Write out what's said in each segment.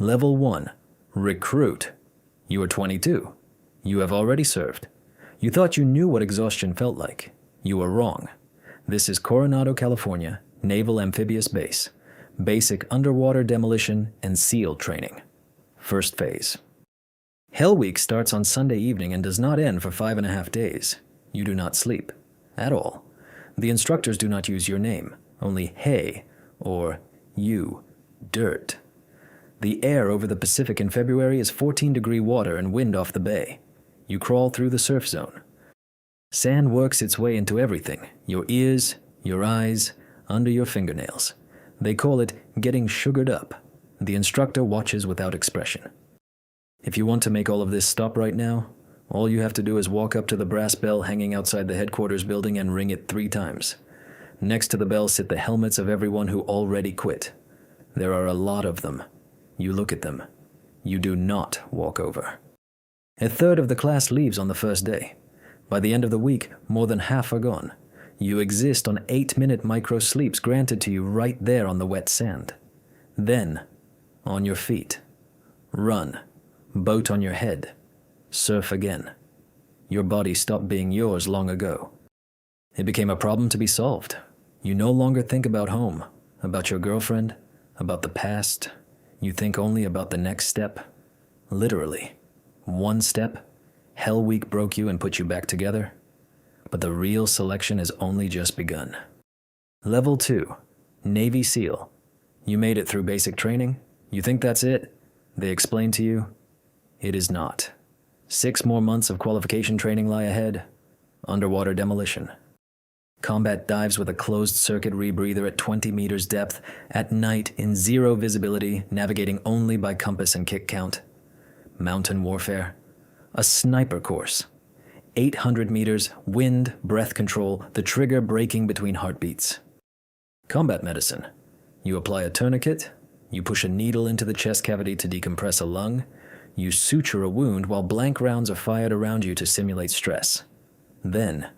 Level 1. Recruit. You are 22. You have already served. You thought you knew what exhaustion felt like. You were wrong. This is Coronado, California, Naval Amphibious Base. Basic underwater demolition and SEAL training. First phase. Hell Week starts on Sunday evening and does not end for 5.5 days. You do not sleep. At all. The instructors do not use your name, only hey or you, dirt. The air over the Pacific in February is 14-degree water and wind off the bay. You crawl through the surf zone. Sand works its way into everything, your ears, your eyes, under your fingernails. They call it getting sugared up. The instructor watches without expression. If you want to make all of this stop right now, all you have to do is walk up to the brass bell hanging outside the headquarters building and ring it 3 times. Next to the bell sit the helmets of everyone who already quit. There are a lot of them. You look at them. You do not walk over. 1/3 of the class leaves on the first day. By the end of the week, more than half are gone. You exist on 8-minute micro sleeps granted to you right there on the wet sand. Then, on your feet. Run. Boat on your head. Surf again. Your body stopped being yours long ago. It became a problem to be solved. You no longer think about home, about your girlfriend, about the past. You think only about the next step. Literally. One step, Hell Week broke you and put you back together. But the real selection has only just begun. Level 2. Navy SEAL. You made it through basic training. You think that's it? They explain to you. It is not. 6 more months of qualification training lie ahead. Underwater demolition. Combat dives with a closed-circuit rebreather at 20 meters depth, at night in 0 visibility, navigating only by compass and kick count. Mountain warfare. A sniper course. 800 meters, wind, breath control, the trigger breaking between heartbeats. Combat medicine. You apply a tourniquet, you push a needle into the chest cavity to decompress a lung, you suture a wound while blank rounds are fired around you to simulate stress. Then,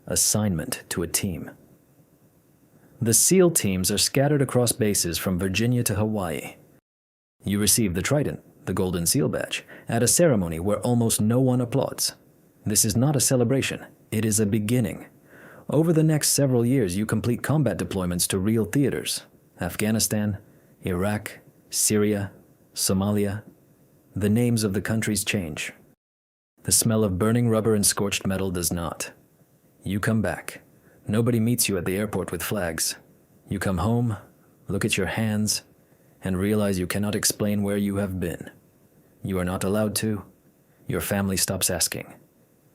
assignment to a team. The SEAL teams are scattered across bases from Virginia to Hawaii. You receive the Trident, the Golden SEAL badge, at a ceremony where almost no one applauds. This is not a celebration, it is a beginning. Over the next several years, you complete combat deployments to real theaters: Afghanistan, Iraq, Syria, Somalia. The names of the countries change. The smell of burning rubber and scorched metal does not. You come back. Nobody meets you at the airport with flags. You come home, look at your hands, and realize you cannot explain where you have been. You are not allowed to. Your family stops asking.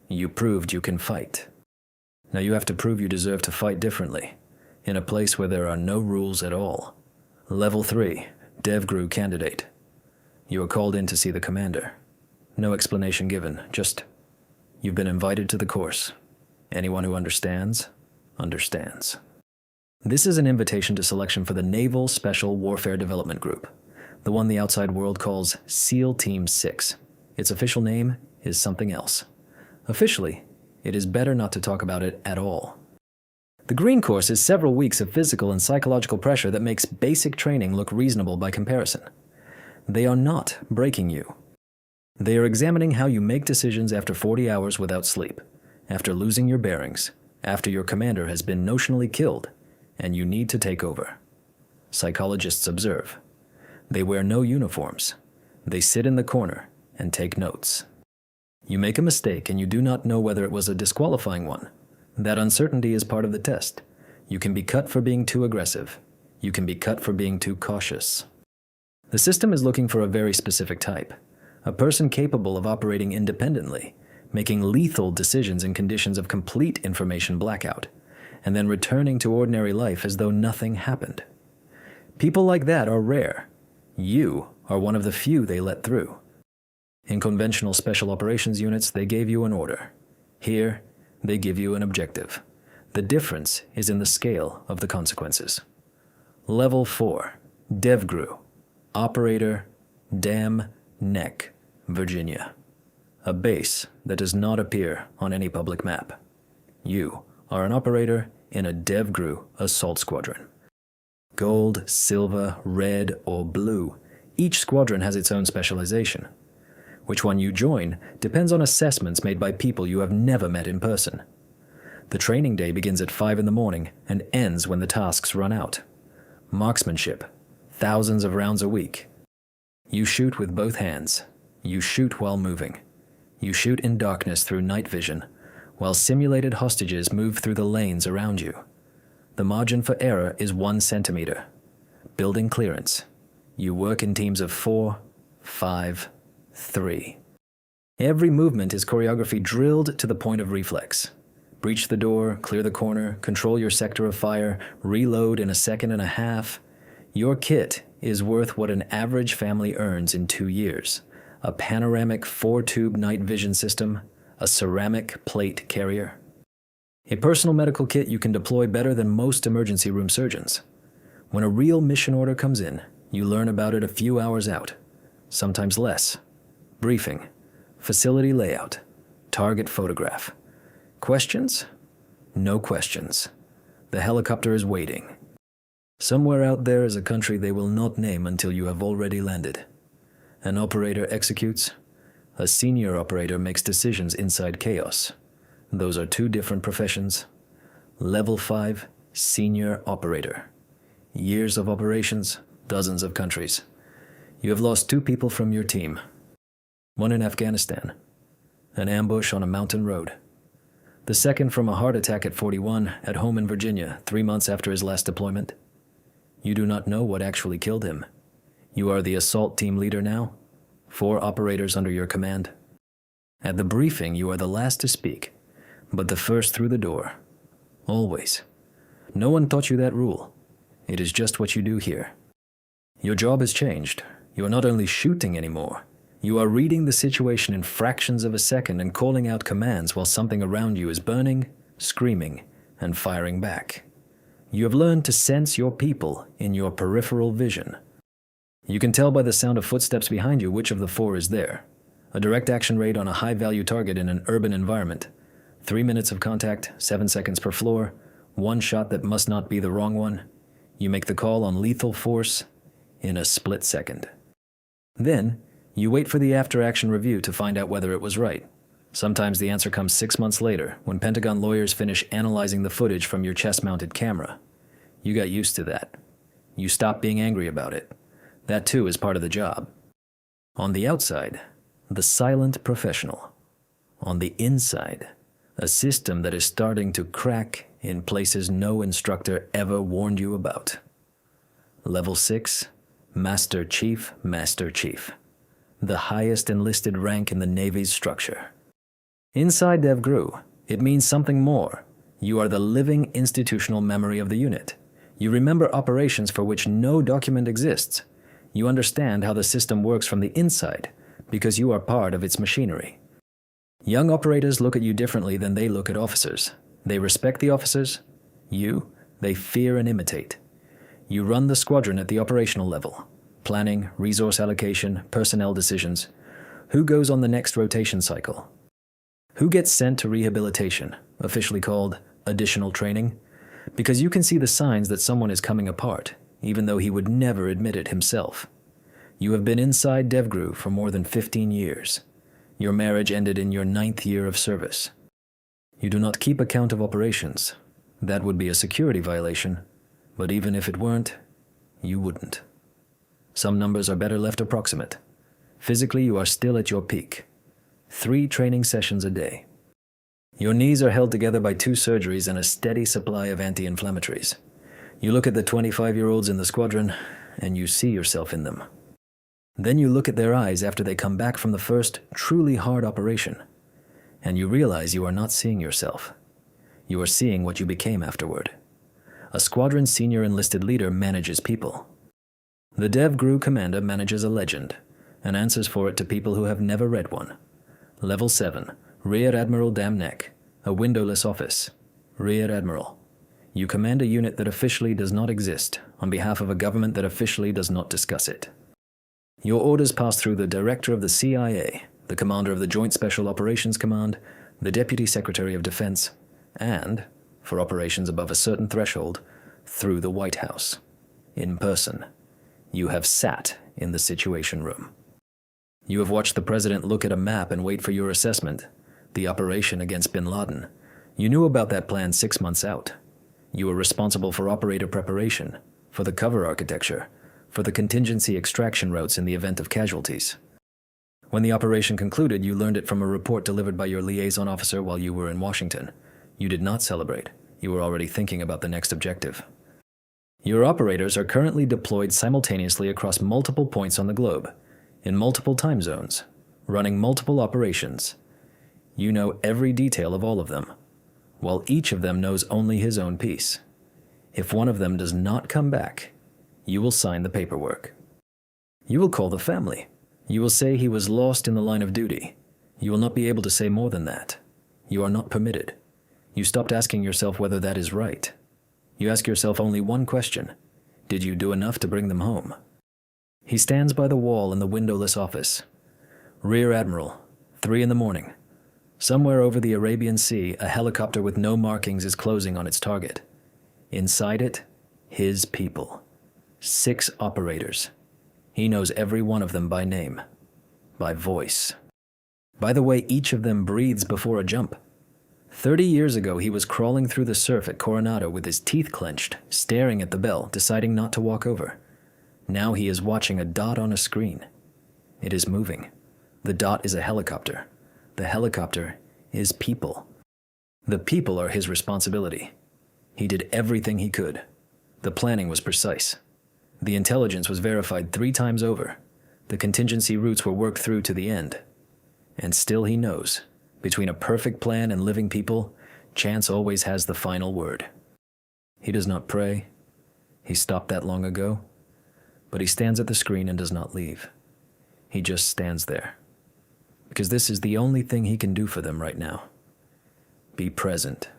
You proved you can fight. Now you have to prove you deserve to fight differently, in a place where there are no rules at all. Level 3, DevGru candidate. You are called in to see the commander. No explanation given, just, you've been invited to the course. Anyone who understands, understands. This is an invitation to selection for the Naval Special Warfare Development Group, the one the outside world calls SEAL Team 6. Its official name is something else. Officially, it is better not to talk about it at all. The green course is several weeks of physical and psychological pressure that makes basic training look reasonable by comparison. They are not breaking you. They are examining how you make decisions after 40 hours without sleep, after losing your bearings, after your commander has been notionally killed, and you need to take over. Psychologists observe. They wear no uniforms. They sit in the corner and take notes. You make a mistake and you do not know whether it was a disqualifying one. That uncertainty is part of the test. You can be cut for being too aggressive. You can be cut for being too cautious. The system is looking for a very specific type. A person capable of operating independently, making lethal decisions in conditions of complete information blackout, and then returning to ordinary life as though nothing happened. People like that are rare. You are one of the few they let through. In conventional special operations units, they gave you an order. Here, they give you an objective. The difference is in the scale of the consequences. Level 4, DevGru, Operator, Dam Neck, Virginia. A base that does not appear on any public map. You are an operator in a DevGru assault squadron. Gold, silver, red, or blue, Each squadron has its own specialization. Which one you join depends on assessments made by people you have never met in person. The training day begins at 5 in the morning and ends when the tasks run out. Marksmanship, thousands of rounds a week. You shoot with both hands. You shoot while moving. You shoot in darkness through night vision, while simulated hostages move through the lanes around you. The margin for error is 1 centimeter. Building clearance. You work in teams of 4, 5, 3. Every movement is choreography drilled to the point of reflex. Breach the door, clear the corner, control your sector of fire, reload in 1.5 seconds. Your kit is worth what an average family earns in 2 years. A panoramic 4-tube night vision system, a ceramic plate carrier. A personal medical kit you can deploy better than most emergency room surgeons. When a real mission order comes in, you learn about it a few hours out, sometimes less. Briefing, facility layout, target photograph. Questions? No questions. The helicopter is waiting. Somewhere out there is a country they will not name until you have already landed. An operator executes. A senior operator makes decisions inside chaos. Those are 2 different professions. Level 5, senior operator. Years of operations, dozens of countries. You have lost 2 people from your team. One in Afghanistan. An ambush on a mountain road. The second from a heart attack at 41 at home in Virginia 3 months after his last deployment. You do not know what actually killed him. You are the assault team leader now. 4 operators under your command. At the briefing, you are the last to speak, but the first through the door. Always. No one taught you that rule. It is just what you do here. Your job has changed. You are not only shooting anymore, you are reading the situation in fractions of a second and calling out commands while something around you is burning, screaming, and firing back. You have learned to sense your people in your peripheral vision. You can tell by the sound of footsteps behind you which of the 4 is there. A direct action rate on a high-value target in an urban environment. 3 minutes of contact, 7 seconds per floor, 1 shot that must not be the wrong one. You make the call on lethal force in a split second. Then, you wait for the after-action review to find out whether it was right. Sometimes the answer comes 6 months later, when Pentagon lawyers finish analyzing the footage from your chest-mounted camera. You got used to that. You stop being angry about it. That too is part of the job. On the outside, the silent professional. On the inside, a system that is starting to crack in places no instructor ever warned you about. Level 6, Master Chief, Master Chief. The highest enlisted rank in the Navy's structure. Inside DevGru, it means something more. You are the living institutional memory of the unit. You remember operations for which no document exists. You understand how the system works from the inside because you are part of its machinery. Young operators look at you differently than they look at officers. They respect the officers. You, they fear and imitate. You run the squadron at the operational level. Planning, resource allocation, personnel decisions. Who goes on the next rotation cycle? Who gets sent to rehabilitation, officially called additional training? Because you can see the signs that someone is coming apart, even though he would never admit it himself. You have been inside DevGru for more than 15 years. Your marriage ended in your 9th year of service. You do not keep account of operations. That would be a security violation, but even if it weren't, you wouldn't. Some numbers are better left approximate. Physically, you are still at your peak. 3 training sessions a day. Your knees are held together by 2 surgeries and a steady supply of anti-inflammatories. You look at the 25-year-olds in the squadron, and you see yourself in them. Then you look at their eyes after they come back from the first, truly hard operation, and you realize you are not seeing yourself. You are seeing what you became afterward. A squadron senior enlisted leader manages people. The DevGru commander manages a legend, and answers for it to people who have never read one. Level 7, Rear Admiral Damneck, a windowless office. Rear Admiral. You command a unit that officially does not exist, on behalf of a government that officially does not discuss it. Your orders pass through the director of the CIA, the commander of the Joint Special Operations Command, the Deputy Secretary of Defense, and, for operations above a certain threshold, through the White House. In person. You have sat in the Situation Room. You have watched the president look at a map and wait for your assessment. The operation against bin Laden. You knew about that plan 6 months out. You were responsible for operator preparation, for the cover architecture, for the contingency extraction routes in the event of casualties. When the operation concluded, you learned it from a report delivered by your liaison officer while you were in Washington. You did not celebrate. You were already thinking about the next objective. Your operators are currently deployed simultaneously across multiple points on the globe, in multiple time zones, running multiple operations. You know every detail of all of them, while each of them knows only his own piece. If one of them does not come back, you will sign the paperwork. You will call the family. You will say he was lost in the line of duty. You will not be able to say more than that. You are not permitted. You stopped asking yourself whether that is right. You ask yourself only one question. Did you do enough to bring them home? He stands by the wall in the windowless office. Rear Admiral, 3 a.m. Somewhere over the Arabian Sea, a helicopter with no markings is closing on its target. Inside it, his people. 6 operators. He knows every one of them by name, by voice. By the way each of them breathes before a jump. 30 years ago, he was crawling through the surf at Coronado with his teeth clenched, staring at the bell, deciding not to walk over. Now he is watching a dot on a screen. It is moving. The dot is a helicopter. The helicopter is people. The people are his responsibility. He did everything he could. The planning was precise. The intelligence was verified 3 times over. The contingency routes were worked through to the end. And still he knows, between a perfect plan and living people, chance always has the final word. He does not pray. He stopped that long ago. But he stands at the screen and does not leave. He just stands there. Because this is the only thing he can do for them right now. Be present.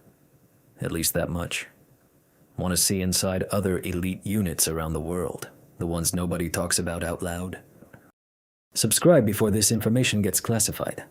At least that much. Want to see inside other elite units around the world, the ones nobody talks about out loud? Subscribe before this information gets classified.